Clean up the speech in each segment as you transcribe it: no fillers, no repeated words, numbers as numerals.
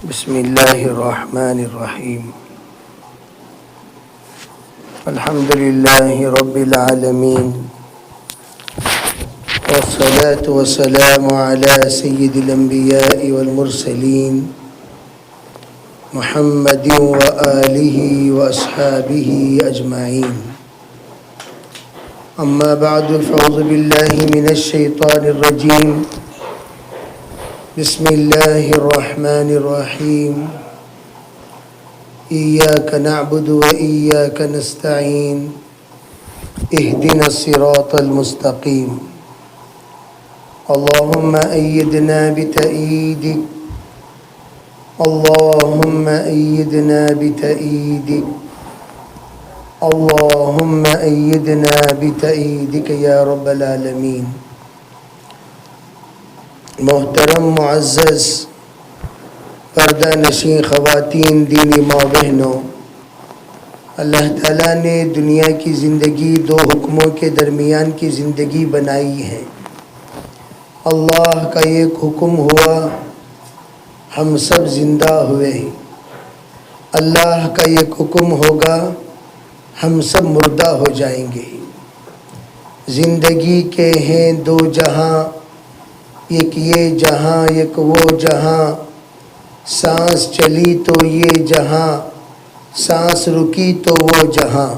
بسم اللہ الرحمن الرحیم الحمد للہ رب العالمین والصلاة والسلام على سید الانبیاء والمرسلین محمد وآلہ واصحابہ اجمعین اما بعد فاعوذ باللہ من الشیطان الرجیم بسم اللہ الرحمن الرحیم ایاک نعبد و ایاک نستعین اہدنا الصراط المستقیم اللہم ایدنا بتأییدک اللہم ایدنا بتأییدک اللہم ایدنا بتأییدک یا رب العالمین۔ محترم معزز پردہ نشین خواتین، دینی ماں بہنوں، اللہ تعالیٰ نے دنیا کی زندگی دو حکموں کے درمیان کی زندگی بنائی ہے۔ اللہ کا ایک حکم ہوا، ہم سب زندہ ہوئے۔ اللہ کا ایک حکم ہوگا، ہم سب مردہ ہو جائیں گے۔ زندگی کے ہیں دو جہاں، ایک یہ جہاں ایک وہ جہاں، سانس چلی تو یہ جہاں، سانس رکی تو وہ جہاں۔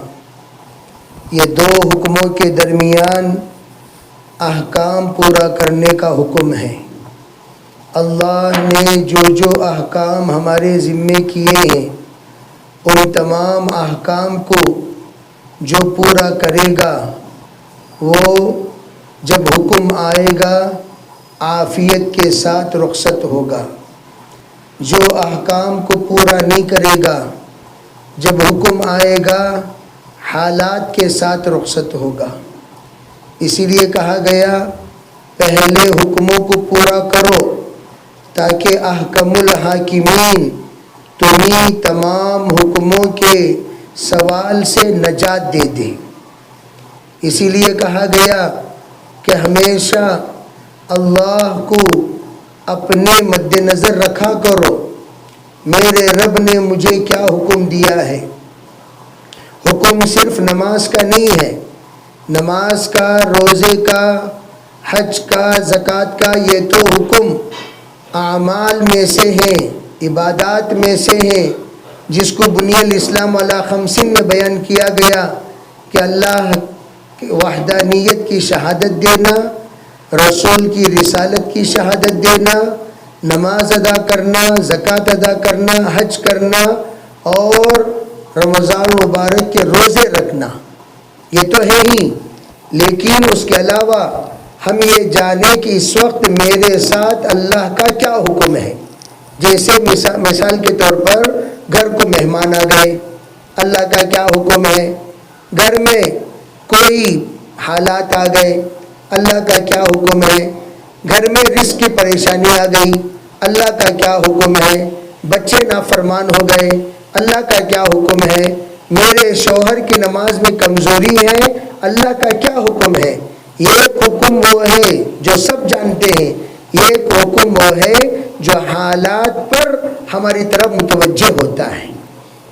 یہ دو حکموں کے درمیان احکام پورا کرنے کا حکم ہے۔ اللہ نے جو احکام ہمارے ذمے کیے ہیں، ان تمام احکام کو جو پورا کرے گا، وہ جب حکم آئے گا عافیت کے ساتھ رخصت ہوگا۔ جو احکام کو پورا نہیں کرے گا، جب حکم آئے گا حالات کے ساتھ رخصت ہوگا۔ اسی لیے کہا گیا پہلے حکموں کو پورا کرو تاکہ احکم الحاکمین تمہیں تمام حکموں کے سوال سے نجات دے دے۔ اسی لیے کہا گیا کہ ہمیشہ اللہ کو اپنے مد نظر رکھا کرو، میرے رب نے مجھے کیا حکم دیا ہے۔ حکم صرف نماز کا نہیں ہے، نماز کا، روزے کا، حج کا، زکوٰۃ کا، یہ تو حکم اعمال میں سے ہیں، عبادات میں سے ہیں، جس کو بنی الاسلام علی خمسین میں بیان کیا گیا کہ اللہ کی وحدانیت کی شہادت دینا، رسول کی رسالت کی شہادت دینا، نماز ادا کرنا، زکوٰۃ ادا کرنا، حج کرنا اور رمضان مبارک کے روزے رکھنا، یہ تو ہے ہی۔ لیکن اس کے علاوہ ہم یہ جانیں کہ اس وقت میرے ساتھ اللہ کا کیا حکم ہے۔ جیسے مثال کے طور پر گھر کو مہمان آ گئے، اللہ کا کیا حکم ہے۔ گھر میں کوئی حالات آ گئے، اللہ کا کیا حکم ہے۔ گھر میں رزق کی پریشانی آ گئی، اللہ کا کیا حکم ہے۔ بچے نافرمان ہو گئے، اللہ کا کیا حکم ہے۔ میرے شوہر کی نماز میں کمزوری ہے، اللہ کا کیا حکم ہے۔ یہ ایک حکم وہ ہے جو سب جانتے ہیں، یہ ایک حکم وہ ہے جو حالات پر ہماری طرف متوجہ ہوتا ہے۔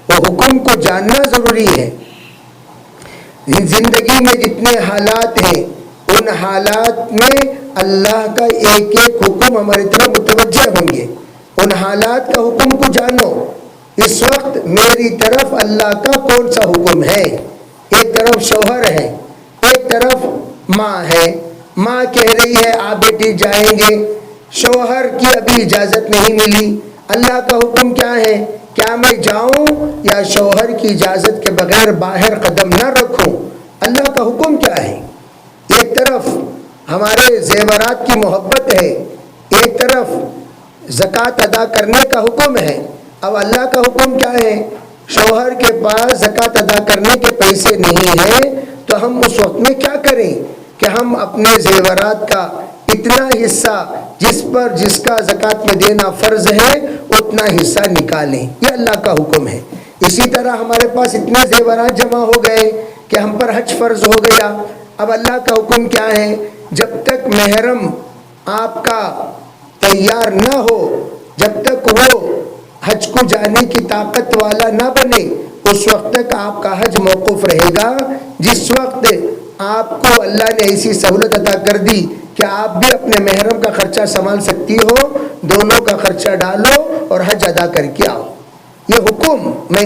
وہ حکم کو جاننا ضروری ہے۔ زندگی میں جتنے حالات ہیں، ان حالات میں اللہ کا ایک ایک حکم ہماری طرف متوجہ ہوں گے۔ ان حالات کا حکم کو جانو۔ اس وقت میری طرف اللہ کا کون سا حکم ہے۔ ایک طرف شوہر ہے، ایک طرف ماں ہے۔ ماں کہہ رہی ہے آپ بیٹی جائیں گے، شوہر کی ابھی اجازت نہیں ملی۔ اللہ کا حکم کیا ہے؟ کیا میں جاؤں یا شوہر کی اجازت کے بغیر باہر قدم نہ رکھوں؟ اللہ کا حکم کیا ہے؟ ایک طرف ہمارے زیورات کی محبت ہے، ایک طرف زکوٰۃ ادا کرنے کا حکم ہے. اب اللہ کا حکم کیا ہے؟ شوہر کے پاس زکوٰۃ ادا کرنے کے پیسے نہیں ہیں تو ہم اس وقت میں کیا کریں کہ ہم اپنے زیورات کا اتنا حصہ جس کا زکوٰۃ میں دینا فرض ہے اتنا حصہ نکالیں. یہ اللہ کا حکم ہے. اسی طرح ہمارے پاس اتنے زیورات جمع ہو گئے کہ ہم پر حج فرض ہو گیا. اب اللہ کا حکم کیا ہے؟ جب تک محرم آپ کا تیار نہ ہو، جب تک وہ حج کو جانے کی طاقت والا نہ بنے، اس وقت تک آپ کا حج موقوف رہے گا. جس وقت آپ کو اللہ نے ایسی سہولت عطا کر دی کہ آپ بھی اپنے محرم کا خرچہ سنبھال سکتی ہو، دونوں کا خرچہ ڈالو اور حج ادا کر کے آؤ. یہ حکم میں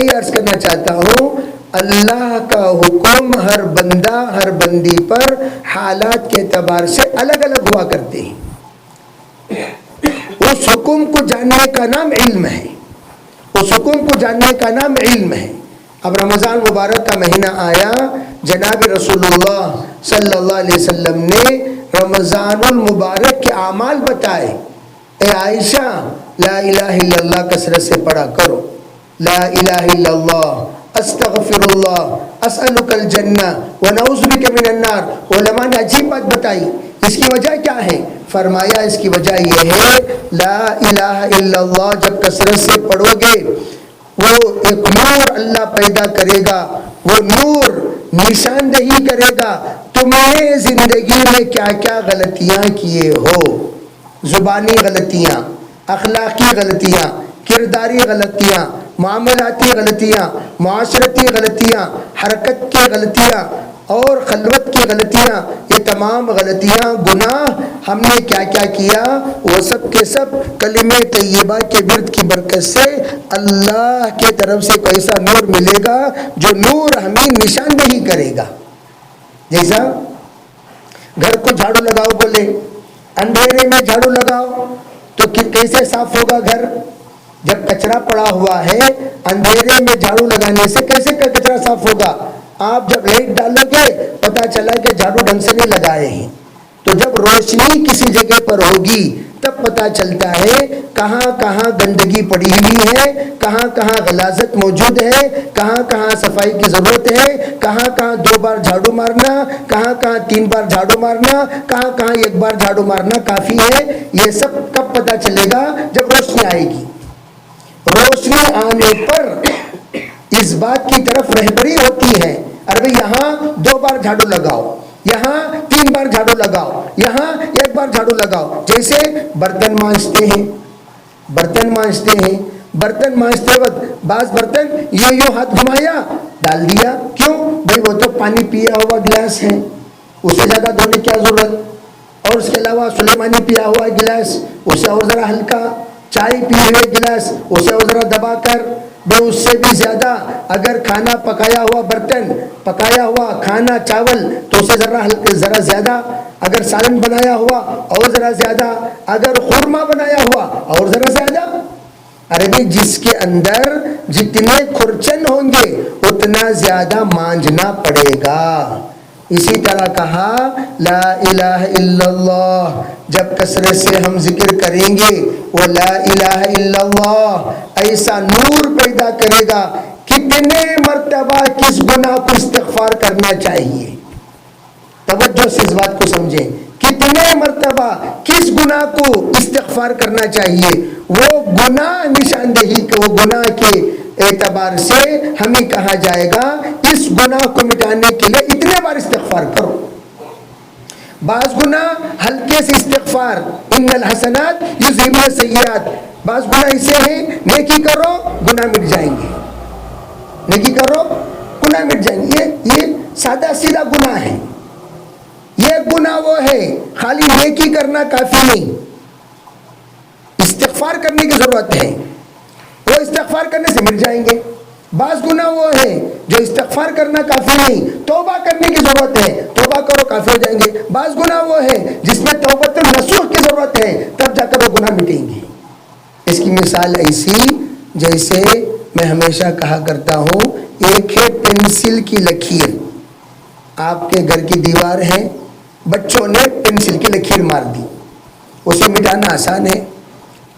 یہ عرض کرنا چاہتا ہوں، اللہ کا حکم ہر بندہ ہر بندی پر حالات کے اعتبار سے الگ الگ ہوا کرتے ہیں. اس حکم کو جاننے کا نام علم ہے. اس حکم کو جاننے کا نام علم ہے. اب رمضان مبارک کا مہینہ آیا، جناب رسول اللہ صلی اللہ علیہ وسلم نے رمضان المبارک کے اعمال بتائے. اے عائشہ، لا الہ الا اللہ کثرت سے پڑھا کرو. لا الہ الا اللہ، استغفر اللہ، اسألک الجنہ ونعوذ بک من النار. علماء نے عجیب بات بتائی. اس کی وجہ کیا ہے؟ فرمایا اس کی وجہ یہ ہے لا الہ الا اللہ جب کثرت سے پڑھو گے وہ ایک نور اللہ پیدا کرے گا. وہ نور نشاندہی کرے گا تمہیں زندگی میں کیا کیا غلطیاں کیے ہو، زبانی غلطیاں، اخلاقی غلطیاں، کرداری غلطیاں، معاملاتی غلطیاں، معاشرتی غلطیاں، حرکت کی غلطیاں اور خلوت کی غلطیاں. یہ تمام غلطیاں، گناہ ہم نے کیا کیا کیا، وہ سب کے سب کلمہ طیبہ کے ورد کی برکت سے اللہ کے طرف سے کوئی ایسا نور ملے گا جو نور ہمیں نشاندہی کرے گا. جیسا گھر کو جھاڑو لگاؤ بولے، اندھیرے میں جھاڑو لگاؤ تو کیسے صاف ہوگا گھر؟ جب کچرا پڑا ہوا ہے اندھیرے میں جھاڑو لگانے سے کیسے کچرا صاف ہوگا؟ آپ جب لائٹ ڈالو گے پتہ چلا کہ جھاڑو ڈھنگ سے نہیں لگائے ہیں. تو جب روشنی کسی جگہ پر ہوگی تب پتہ چلتا ہے کہاں کہاں گندگی پڑی ہوئی ہے، کہاں کہاں غلاظت موجود ہے، کہاں کہاں صفائی کی ضرورت ہے، کہاں کہاں 2 بار جھاڑو مارنا، کہاں کہاں 3 بار جھاڑو مارنا، کہاں کہاں 1 بار جھاڑو مارنا کافی ہے. یہ سب کب پتہ چلے گا؟ جب روشنی آئے گی. روشنی آنے پر اس بات کی طرف رہبری ہوتی ہے، ارے بھئی یہاں 2 بار جھاڑو لگاؤ، یہاں 3 بار جھاڑو لگاؤ، یہاں 1 بار جھاڑو لگاؤ. جیسے برتن مانجتے ہیں، برتن مانجتے وقت بعض برتن یوں ہاتھ گھمایا ڈال دیا. کیوں بھئی؟ وہ تو پانی پیا ہوا گلاس ہے، اسے زیادہ دھونے کی کیا ضرورت؟ اور اس کے علاوہ سلیمانی پیا ہوا گلاس، اسے اور ذرا ہلکا، چائے پیے ہوئے گلاس اسے اور ذرا دبا کر. بھئی اس سے بھی زیادہ اگر کھانا پکایا ہوا برتن، پکایا ہوا کھانا چاول تو اسے ذرا زیادہ، اگر سالن بنایا ہوا اور ذرا زیادہ، اگر خورما بنایا ہوا اور ذرا زیادہ. ارے بھئی جس کے اندر جتنے کھرچن ہوں گے اتنا زیادہ مانجنا پڑے گا. اسی طرح کہا لا الہ الا اللہ جب کثرت سے ہم ذکر کریں گے وہ لا الہ الا اللہ ایسا نور پیدا کرے گا. کتنے مرتبہ کس گناہ کو استغفار کرنا چاہیے؟ توجہ سے اس بات کو سمجھیں. کتنے مرتبہ کس گناہ کو استغفار کرنا چاہیے؟ وہ گناہ نشاندہی کے، وہ گناہ کے اعتبار سے ہمیں کہا جائے گا اس گناہ کو مٹانے کے لیے اتنے بار استغفار کرو. بعض گناہ ہلکے سے استغفار، ان الحسنات یذہبن السیئات. بعض گناہ ایسے ہیں نیکی کرو گناہ مٹ جائیں گے، نیکی کرو گناہ مٹ جائیں گے. یہ سادہ سیدھا گناہ ہے. یہ گناہ وہ ہے خالی نیکی کرنا کافی نہیں، استغفار کرنے کی ضرورت ہے. وہ استغفار کرنے سے مل جائیں گے. بعض گناہ وہ ہے جو استغفار کرنا کافی نہیں، توبہ کرنے کی ضرورت ہے، توبہ کرو کافی ہو جائیں گے. بعض گناہ وہ ہے جس میں توبۃ نصوح کی ضرورت ہے، تب جا کر وہ گناہ مٹیں گے. اس کی مثال ایسی جیسے میں ہمیشہ کہا کرتا ہوں، ایک ہے پنسل کی لکیر. آپ کے گھر کی دیوار ہے، بچوں نے پنسل کی لکیر مار دی، اسے مٹانا آسان ہے.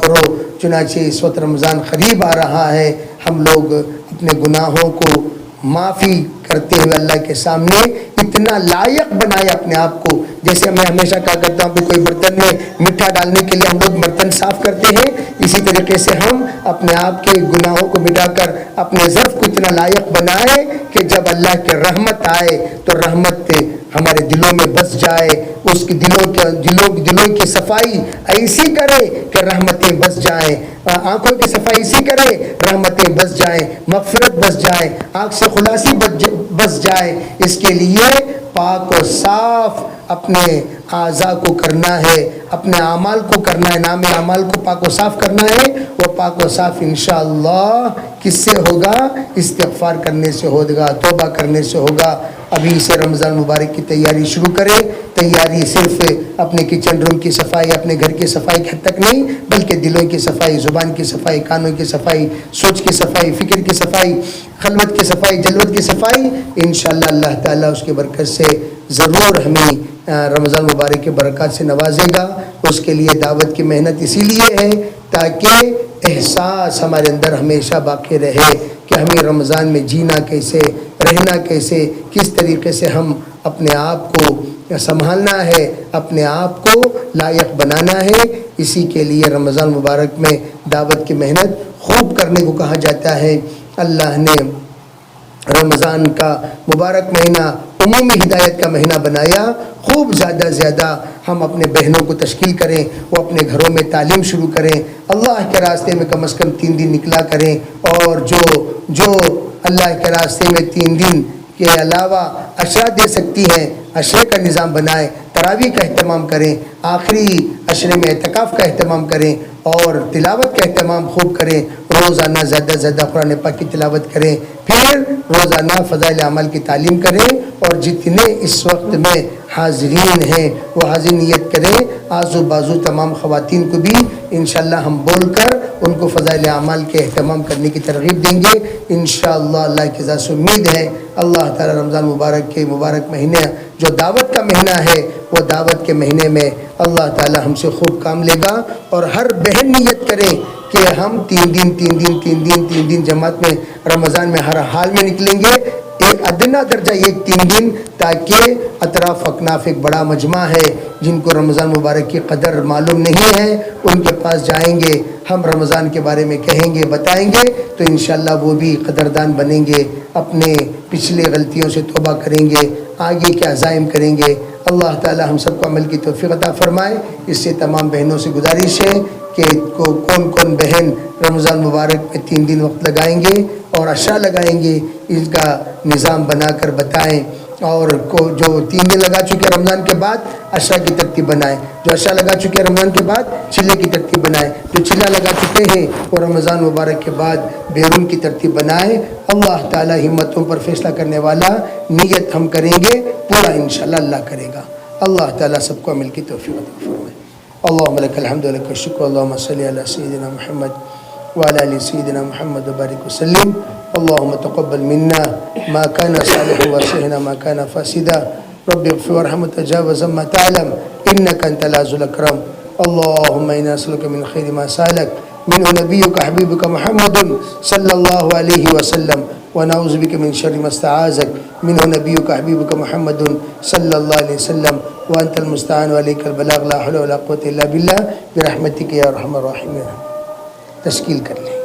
کرو۔ چنانچہ اس وقت رمضان قریب آ رہا ہے، ہم لوگ اپنے گناہوں کو معافی کرتے ہوئے اللہ کے سامنے اتنا لائق بنائے اپنے آپ کو، جیسے میں ہمیشہ کہا کرتا ہوں کہ کوئی برتن میں میٹھا ڈالنے کے لیے ہم لوگ برتن صاف کرتے ہیں، اسی طریقے سے ہم اپنے آپ کے گناہوں کو مٹا کر اپنے ظرف کو اتنا لائق بنائے کہ جب اللہ کی رحمت آئے تو رحمت ہمارے دلوں میں بس جائے، اس کی دلوں کی صفائی ایسی کرے کہ رحمتیں بس جائیں، آنکھوں کی صفائی اسی کرے رحمتیں بس جائیں، مغفرت بس جائے، آنکھ سے خلاصی بس جائے۔ اس کے لیے پاک و صاف اپنے اعضاء کو کرنا ہے، اپنے اعمال کو کرنا ہے، نام اعمال کو پاک و صاف کرنا ہے۔ وہ پاک و صاف انشاءاللہ کس سے ہوگا؟ استغفار کرنے سے ہوگا، توبہ کرنے سے ہوگا۔ ابھی سے رمضان مبارک کی تیاری شروع کریں۔ تیاری صرف اپنے کچن روم کی صفائی، اپنے گھر کی صفائی کی حد تک نہیں، بلکہ دلوں کی صفائی، زبان کی صفائی، کانوں کی صفائی، سوچ کی صفائی، فکر کی صفائی، خلوت کی صفائی، جلوت کی صفائی۔ انشاءاللہ اللہ تعالیٰ اس کی برکت سے ضرور ہمیں رمضان مبارک کے برکات سے نوازے گا۔ اس کے لیے دعوت کی محنت اسی لیے ہے تاکہ احساس ہمارے اندر ہمیشہ باقی رہے کہ ہمیں رمضان میں جینا کیسے، رہنا کیسے، کس طریقے سے ہم اپنے آپ کو سنبھالنا ہے، اپنے آپ کو لائق بنانا ہے۔ اسی کے لیے رمضان مبارک میں دعوت کی محنت خوب کرنے کو کہا جاتا ہے۔ اللہ نے رمضان کا مبارک مہینہ عمومی ہدایت کا مہینہ بنایا۔ خوب زیادہ ہم اپنے بہنوں کو تشکیل کریں، وہ اپنے گھروں میں تعلیم شروع کریں، اللہ کے راستے میں کم از کم 3 دن نکلا کریں، اور جو اللہ کے راستے میں 3 دن کے علاوہ عشرہ دے سکتی ہیں، عشرے کا نظام بنائیں، تراویح کا اہتمام کریں، آخری عشرے میں اعتکاف کا اہتمام کریں، اور تلاوت کا اہتمام خوب کریں۔ روزانہ زیادہ قرآن پاک کی تلاوت کریں، پھر روزانہ فضائل اعمال کی تعلیم کریں، اور جتنے اس وقت میں حاضرین ہیں وہ حاضر نیت کریں۔ آزو بازو تمام خواتین کو بھی انشاءاللہ ہم بول کر ان کو فضائل اعمال کے اہتمام کرنے کی ترغیب دیں گے انشاءاللہ۔ اللہ کی ذات سے امید ہے اللہ تعالی رمضان مبارک کے مبارک مہینے جو دعوت کا مہینہ ہے، وہ دعوت کے مہینے میں اللہ تعالی ہم سے خوب کام لے گا، اور ہر بہن نیت کریں کہ ہم 3 دن جماعت میں رمضان میں ہر حال میں نکلیں گے، ایک ادنا درجہ ایک 3 دن، تاکہ اطراف اکناف ایک بڑا مجمع ہے جن کو رمضان مبارک کی قدر معلوم نہیں ہے، ان کے پاس جائیں گے، ہم رمضان کے بارے میں کہیں گے، بتائیں گے، تو انشاءاللہ وہ بھی قدردان بنیں گے، اپنے پچھلے غلطیوں سے توبہ کریں گے، آگے کے عزائم کریں گے۔ اللہ تعالی ہم سب کو عمل کی توفیق عطا فرمائے۔ اس سے تمام بہنوں سے گزارش ہے کہ کون بہن رمضان مبارک میں 3 دن وقت لگائیں گے اور عشاء لگائیں گے، اس کا نظام بنا کر بتائیں، اور جو 3 دن لگا چکے رمضان کے بعد عشاء کی ترتیب بنائیں، جو عشاء لگا چکے رمضان کے بعد چلے کی ترتیب بنائیں، جو چلا لگا چکے ہیں وہ رمضان مبارک کے بعد بیرون کی ترتیب بنائیں۔ اللہ تعالی ہمتوں پر فیصلہ کرنے والا، نیت ہم کریں گے، پورا انشاءاللہ اللہ کرے گا۔ اللہ تعالی سب کو عمل کی توفیق عطا فرمائے۔ اللهم لك الحمد ولك الشكر، اللهم صل على سيدنا محمد وعلى ال سيدنا محمد وبارك وسلم۔ اللهم تقبل منا ما كان صالحا وصلحنا ما كان فاسدا، رب اغفر وارحم وتجاوز ما تعلم انك انت العزيز الاكرم۔ اللهم انا نسألك من خير ما سألك منه نبيك حبيبك محمد صلى الله عليه وسلم، ونعوذ بك من شر ما استعاذك منه نبيك حبيبك محمد صلى الله عليه وسلم، وانت المستعان وعليك البلاغ، لا حول ولا قوة الا بالله برحمتك يا ارحم الراحمين۔ تشکیل کر لیں۔